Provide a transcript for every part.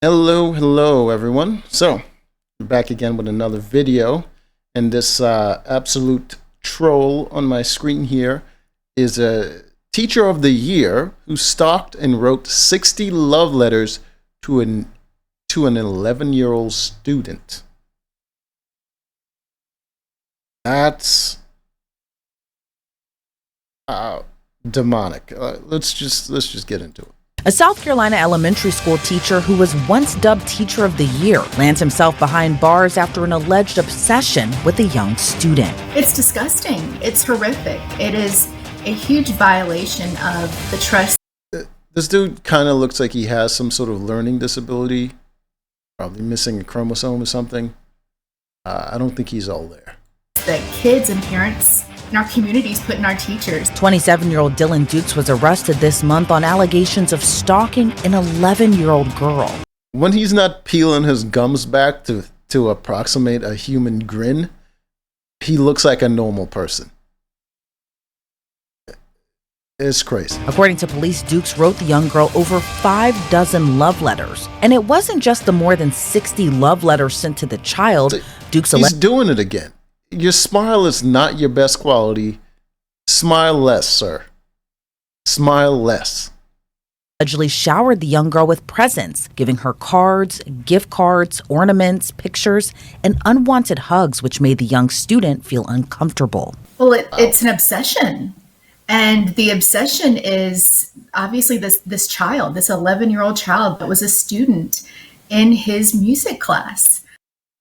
Hello everyone. So, back again with another video, and this absolute troll on my screen here is a teacher of the year who stalked and wrote 60 love letters to an 11-year-old student. That's demonic. Let's just get into it. A South Carolina elementary school teacher who was once dubbed Teacher of the Year lands himself behind bars after an alleged obsession with a young student. It's disgusting. It's horrific. It is a huge violation of the trust. This dude kind of looks like he has some sort of learning disability, probably missing a chromosome or something. I don't think he's all there. That kids and parents in our communities put in our teachers. 27-year-old Dylan Dukes was arrested this month on allegations of stalking an 11-year-old girl. When he's not peeling his gums back to approximate a human grin, he looks like a normal person. It's crazy. According to police, Dukes wrote the young girl over 6 love letters. And it wasn't just the more than 60 love letters sent to the child. He's doing it again. Your smile is not your best quality. Smile less, sir. Smile less. Allegedly showered the young girl with presents, giving her cards, gift cards, ornaments, pictures, and unwanted hugs, which made the young student feel uncomfortable. Well, it's an obsession. And the obsession is obviously this child, this 11-year-old child that was a student in his music class.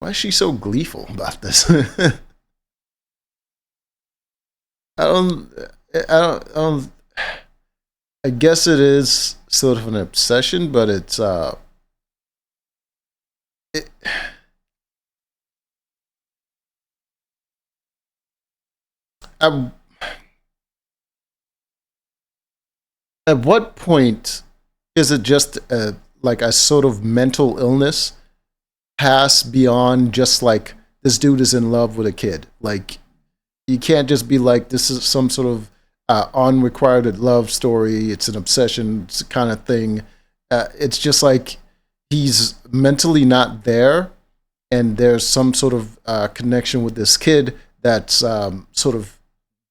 Why is she so gleeful about this? I guess it is sort of an obsession, but it's at what point is it just like a sort of mental illness pass beyond just like this dude is in love with a kid? Like, you can't just be like, this is some sort of unrequited love story. It's an obsession kind of thing. It's just like he's mentally not there, and there's some sort of connection with this kid that's sort of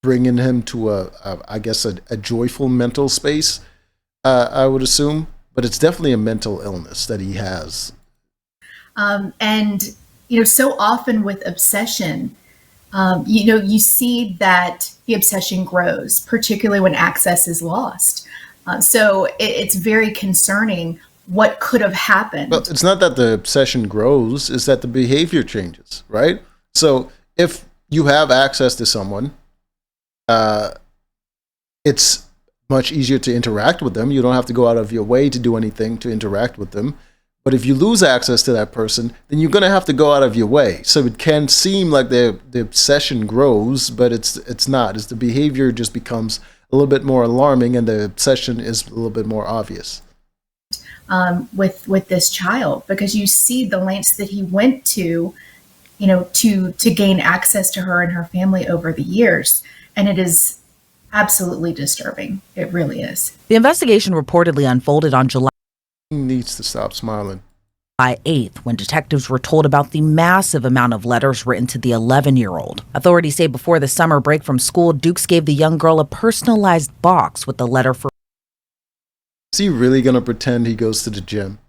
bringing him to I guess a joyful mental space, I would assume. But it's definitely a mental illness that he has. And, so often with obsession, you see that the obsession grows, particularly when access is lost. So it's very concerning what could have happened. Well, it's not that the obsession grows, it's that the behavior changes, right? So if you have access to someone, it's much easier to interact with them. You don't have to go out of your way to do anything to interact with them. But if you lose access to that person, then you're going to have to go out of your way. So it can seem like the obsession grows, but it's not. It's the behavior just becomes a little bit more alarming, and the obsession is a little bit more obvious. With this child, because you see the lengths that he went to, to gain access to her and her family over the years, and it is absolutely disturbing. It really is. The investigation reportedly unfolded on July. He needs to stop smiling. July 8th, when detectives were told about the massive amount of letters written to the 11-year-old. Authorities say before the summer break from school, Dukes gave the young girl a personalized box with the letter for. Is he really going to pretend he goes to the gym?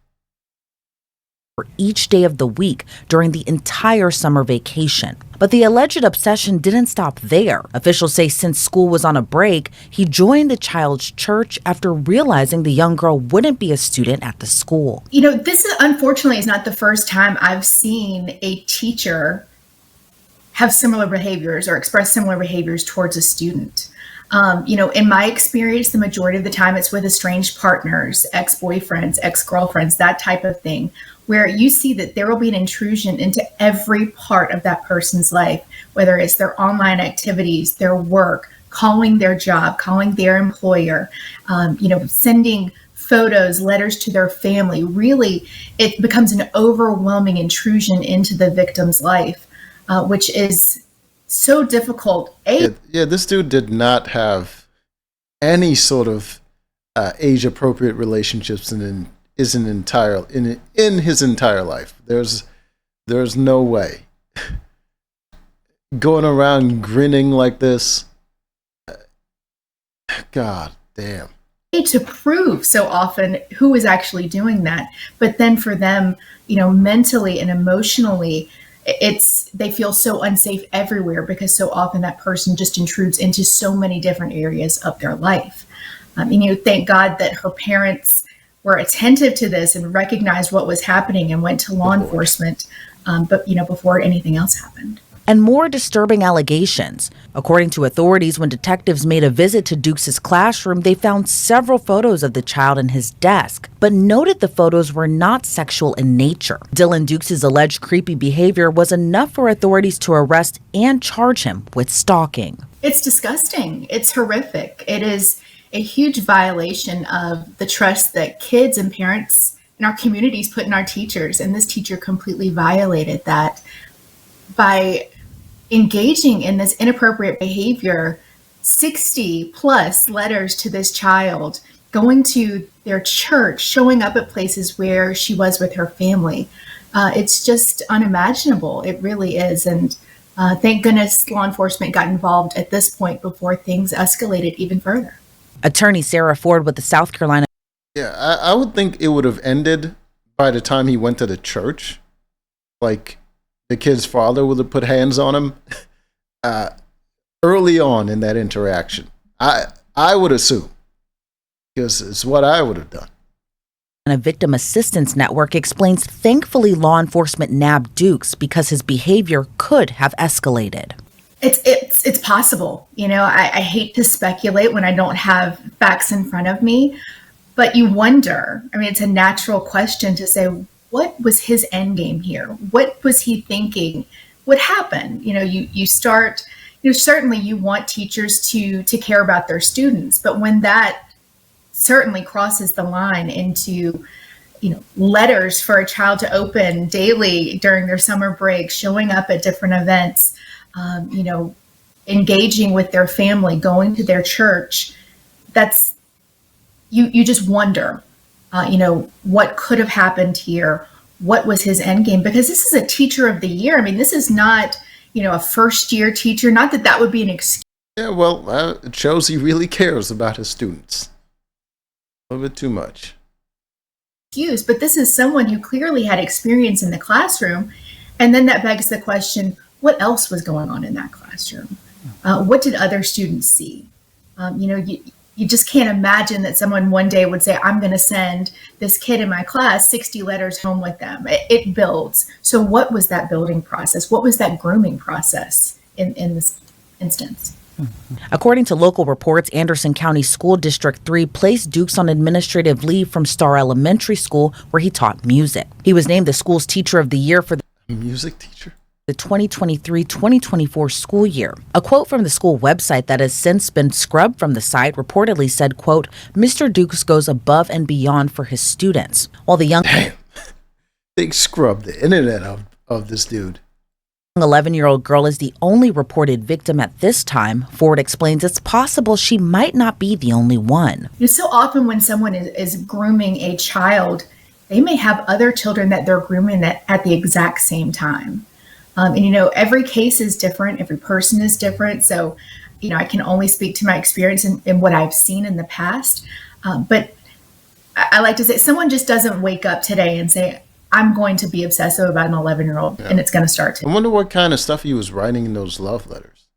For each day of the week during the entire summer vacation. But the alleged obsession didn't stop there. Officials say since school was on a break, he joined the child's church after realizing the young girl wouldn't be a student at the school. This unfortunately is not the first time I've seen a teacher have similar behaviors or express similar behaviors towards a student. In my experience, the majority of the time it's with estranged partners, ex-boyfriends, ex-girlfriends, that type of thing, where you see that there will be an intrusion into every part of that person's life, whether it's their online activities, their work, calling their job, calling their employer, sending photos, letters to their family. Really, it becomes an overwhelming intrusion into the victim's life, which is so difficult. This dude did not have any sort of age-appropriate relationships his entire life. There's no way. Going around grinning like this. God damn. To prove so often who is actually doing that. But then for them, mentally and emotionally, they feel so unsafe everywhere because so often that person just intrudes into so many different areas of their life. Thank God that her parents were attentive to this and recognized what was happening and went to law enforcement. But before anything else happened. And more disturbing allegations. According to authorities, when detectives made a visit to Dukes' classroom, they found several photos of the child in his desk, but noted the photos were not sexual in nature. Dylan Dukes' alleged creepy behavior was enough for authorities to arrest and charge him with stalking. It's disgusting. It's horrific. It is a huge violation of the trust that kids and parents in our communities put in our teachers, and this teacher completely violated that by engaging in this inappropriate behavior. 60 plus letters to this child, going to their church, showing up at places where she was with her family. It's just unimaginable. It really is. And thank goodness law enforcement got involved at this point before things escalated even further. Attorney Sarah Ford with the South Carolina. Yeah, I would think it would have ended by the time he went to the church. Like, the kid's father would have put hands on him early on in that interaction. I would assume, because it's what I would have done. And a victim assistance network explains thankfully law enforcement nabbed Dukes because his behavior could have escalated. It's possible. I hate to speculate when I don't have facts in front of me, but you wonder. I mean, it's a natural question to say, what was his end game here? What was he thinking would happen? You start, certainly you want teachers to care about their students, but when that certainly crosses the line into, letters for a child to open daily during their summer break, showing up at different events, engaging with their family, going to their church, that's, you just wonder, what could have happened here? What was his end game? Because this is a teacher of the year. I mean, this is not, a first year teacher. Not that would be an excuse. Yeah, well, it shows he really cares about his students. A little bit too much. But this is someone who clearly had experience in the classroom. And then that begs the question, what else was going on in that classroom? What did other students see? You just can't imagine that someone one day would say, I'm going to send this kid in my class 60 letters home with them. It builds. So what was that building process? What was that grooming process in this instance? According to local reports, Anderson County School District 3 placed Dukes on administrative leave from Starr Elementary School, where he taught music. He was named the school's teacher of the year for the music teacher? The 2023-2024 school year. A quote from the school website that has since been scrubbed from the site reportedly said, quote, Mr. Dukes goes above and beyond for his students. While the young... Damn. They scrubbed the internet of this dude. 11-year-old girl is the only reported victim at this time. Ford explains it's possible she might not be the only one. So often when someone is grooming a child, they may have other children that they're grooming at the exact same time. Every case is different. Every person is different. So, I can only speak to my experience and what I've seen in the past. But I like to say someone just doesn't wake up today and say, I'm going to be obsessive about an 11-year-old and it's going to start to. I wonder what kind of stuff he was writing in those love letters.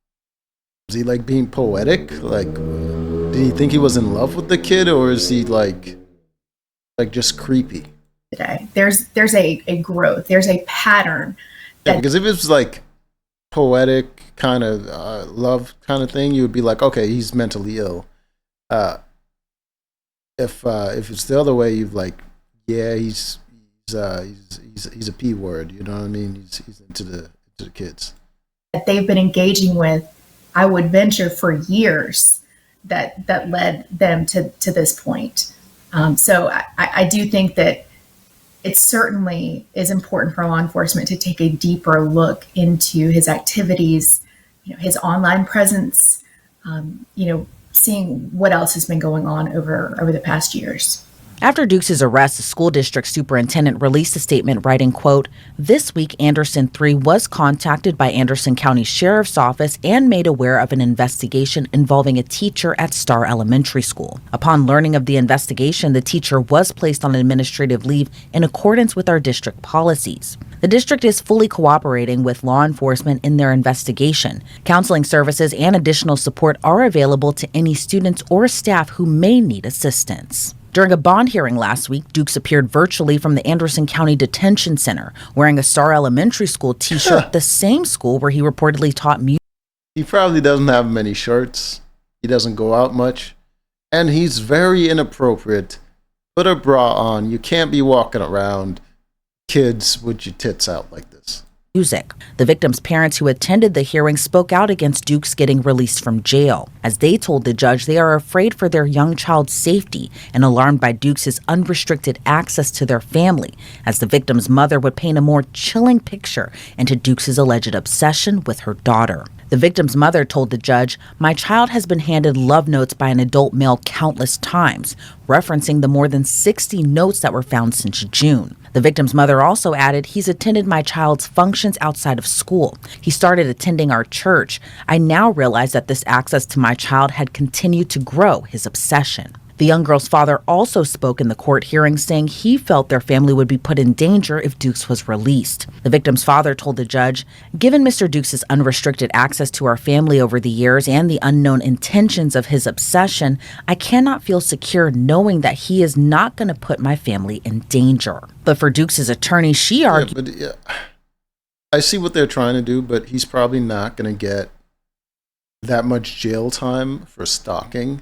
Was he like being poetic? Like, did he think he was in love with the kid, or is he like just creepy? Today, there's a growth. There's a pattern. Yeah, because if it was like poetic kind of love kind of thing, you would be like, okay, he's mentally ill. If it's the other way, you've like, yeah, he's a P word. You know what I mean? He's into the kids that they've been engaging with. I would venture for years that led them to this point. So I do think that it certainly is important for law enforcement to take a deeper look into his activities, his online presence, seeing what else has been going on over the past years. After Dukes' arrest, the school district superintendent released a statement writing, quote, "This week, Anderson 3 was contacted by Anderson County Sheriff's Office and made aware of an investigation involving a teacher at Starr Elementary School. Upon learning of the investigation, the teacher was placed on administrative leave in accordance with our district policies. The district is fully cooperating with law enforcement in their investigation. Counseling services and additional support are available to any students or staff who may need assistance." During a bond hearing last week, Dukes appeared virtually from the Anderson County Detention Center, wearing a Starr Elementary School t-shirt, the same school where he reportedly taught music. He probably doesn't have many shirts. He doesn't go out much. And he's very inappropriate. Put a bra on. You can't be walking around kids with your tits out like this. The victim's parents who attended the hearing spoke out against Dukes getting released from jail. As they told the judge, they are afraid for their young child's safety and alarmed by Dukes' unrestricted access to their family, as the victim's mother would paint a more chilling picture into Dukes' alleged obsession with her daughter. The victim's mother told the judge, "My child has been handed love notes by an adult male countless times," referencing the more than 60 notes that were found since June. The victim's mother also added, "He's attended my child's functions outside of school. He started attending our church. I now realize that this access to my child had continued to grow his obsession." The young girl's father also spoke in the court hearing, saying he felt their family would be put in danger if Dukes was released. The victim's father told the judge, "Given Mr. Dukes' unrestricted access to our family over the years and the unknown intentions of his obsession, I cannot feel secure knowing that he is not going to put my family in danger." But for Dukes' attorney, she argued, I see what they're trying to do, but he's probably not going to get that much jail time for stalking.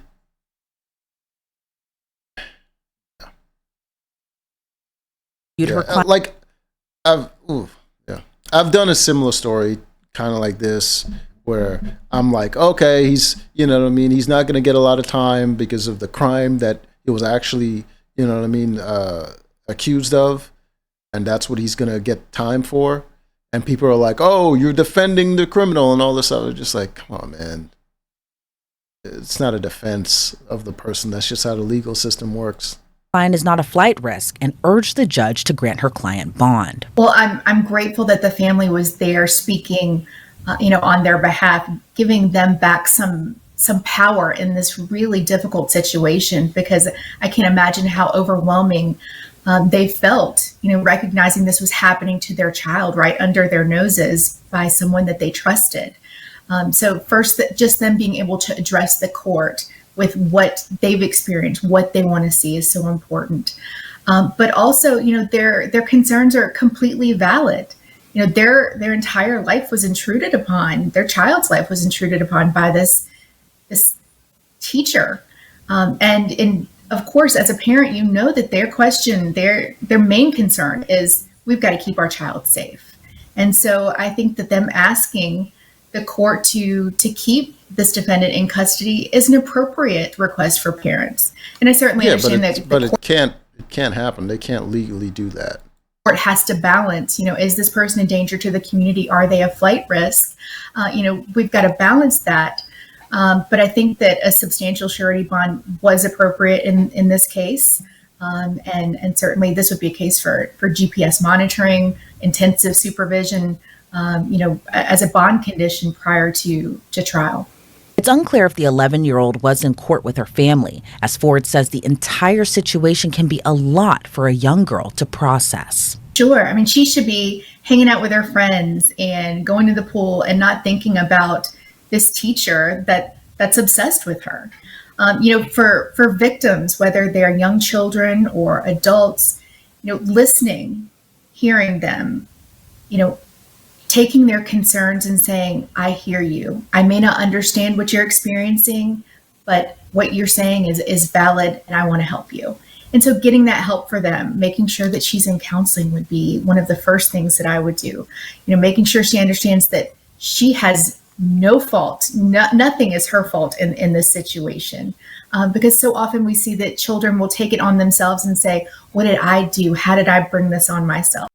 I've done a similar story, kind of like this, where I'm like, okay, he's, you know what I mean, he's not going to get a lot of time because of the crime that he was actually, you know what I mean, accused of, and that's what he's going to get time for. And people are like, oh, you're defending the criminal and all this stuff. It's just like, come on, man. It's not a defense of the person. That's just how the legal system works. Fine is not a flight risk, and urged the judge to grant her client bond. Well, I'm grateful that the family was there speaking, on their behalf, giving them back some power in this really difficult situation, because I can't imagine how overwhelming they felt, recognizing this was happening to their child right under their noses by someone that they trusted. So first, just them being able to address the court with what they've experienced, what they want to see is so important. But also, their concerns are completely valid. Their entire life was intruded upon. Their child's life was intruded upon by this teacher. And of course, as a parent, that their main concern is, we've got to keep our child safe. And so I think that them asking the court to keep this defendant in custody is an appropriate request for parents. And I certainly understand but it can't happen. They can't legally do that. Court has to balance, is this person a danger to the community? Are they a flight risk? We've got to balance that. But I think that a substantial surety bond was appropriate in this case. And certainly this would be a case for GPS monitoring, intensive supervision, as a bond condition prior to trial. It's unclear if the 11-year-old was in court with her family, as Ford says the entire situation can be a lot for a young girl to process. Sure. I mean, she should be hanging out with her friends and going to the pool and not thinking about this teacher that's obsessed with her. For victims, whether they're young children or adults, listening, hearing them, taking their concerns and saying, I hear you. I may not understand what you're experiencing, but what you're saying is valid and I want to help you. And so getting that help for them, making sure that she's in counseling would be one of the first things that I would do. Making sure she understands that she has no fault. Nothing is her fault in this situation. Because so often we see that children will take it on themselves and say, what did I do? How did I bring this on myself?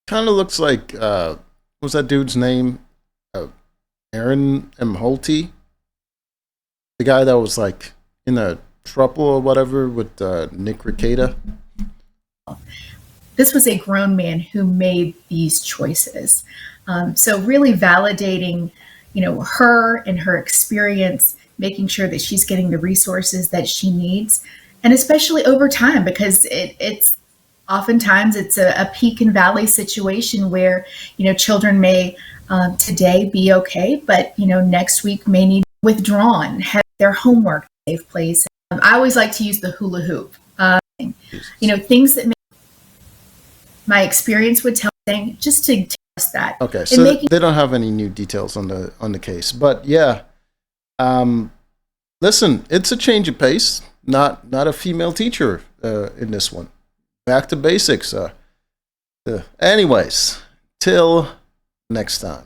Kind of looks like, what's that dude's name? Aaron M. Holty? The guy that was like in a throuple or whatever with Nick Ricada. This was a grown man who made these choices. So really validating, her and her experience, making sure that she's getting the resources that she needs, and especially over time, because it's oftentimes it's a peak and valley situation where, children may today be okay, but, next week may need withdrawn, have their homework in a safe place. I always like to use the hula hoop, things that my experience would tell me, just to test that. Okay, so they don't have any new details on the case, but yeah, listen, it's a change of pace. Not a female teacher in this one. Back to basics. Anyways, till next time.